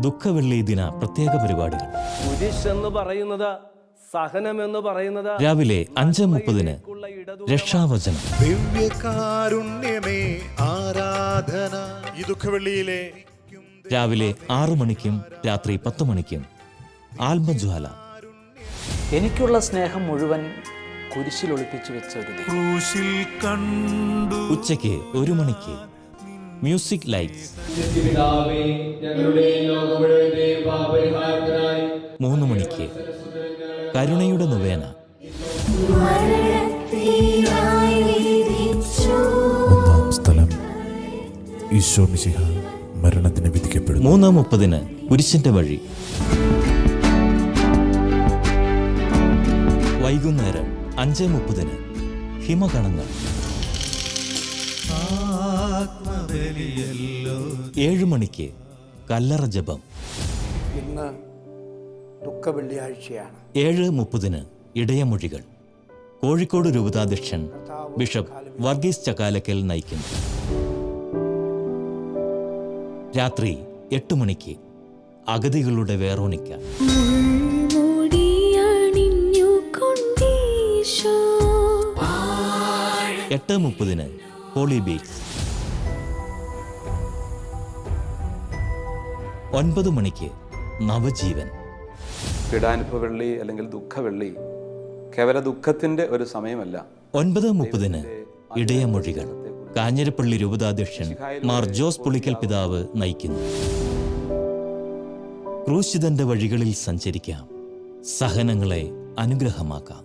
ദുഃഖവെള്ളി ദിന പ്രത്യേക പരിപാടികൾ. കുരിശെന്ന് പറയുന്നത്, സഹനമെന്ന് പറയുന്നത് രാവിലെ 5:30 രക്ഷാവചനം. ദിവ്യകാരുണ്യമേ ആരാധന. ഈ ദുഃഖവെള്ളിയിലെ രാവിലെ 6 മണിക്കും രാത്രി 10 മണിക്കും ആത്മജ്വാല. എനിക്കുള്ള സ്നേഹം മുഴുവൻ കുരിശിൽ ഒളിപ്പിച്ചു വെച്ച ഒരു ദൈവം. ക്രൂശിൽ കണ്ടു. ഉച്ചയ്ക്ക് 1 മണിക്ക് മ്യൂസിക് ലൈറ്റ്സ്. 3 മണിക്ക് കരുണയുടെ നൊവേന. 1 സ്ഥലം ഈശോ മിശിഹ മരണത്തിന് വിധിക്കപ്പെടുന്നു. 3:30 കുരിശിന്റെ വഴി. വൈകുന്നേരം 5:30 ഹിമകണങ്ങൾ. 7 മണിക്ക് കല്ലറ ജപം. ഇന്ന് ദുഃഖവെള്ളിയാഴ്ചയാണ്. 7:30 ഇടയമൊഴികൾ. കോഴിക്കോട് രൂപതാധ്യക്ഷൻ ബിഷപ്പ് വർഗീസ് ചക്കാലക്കൽ നയിക്കുന്നു. രാത്രി 8 മണിക്ക് അഗതികളുടെ വേറോനിക്ക. 8:30 ഹോളി ബീച്ച്. 9 മണിക്ക് നവജീവൻ. പീഡാനുഭവവെള്ളി അല്ലെങ്കിൽ ദുഃഖവെള്ളി കേവല ദുഃഖത്തിന്റെ ഒരു സമയമല്ല. 9:30 ഇടയമൊഴികൾ. കാഞ്ഞിരപ്പള്ളി രൂപതാധ്യക്ഷൻ മാർ ജോസ് പുളിക്കൽ പിതാവ് നയിക്കുന്നു. ക്രൂശിതന്റെ വഴികളിൽ സഞ്ചരിക്കാം, സഹനങ്ങളെ അനുഗ്രഹമാക്കാം.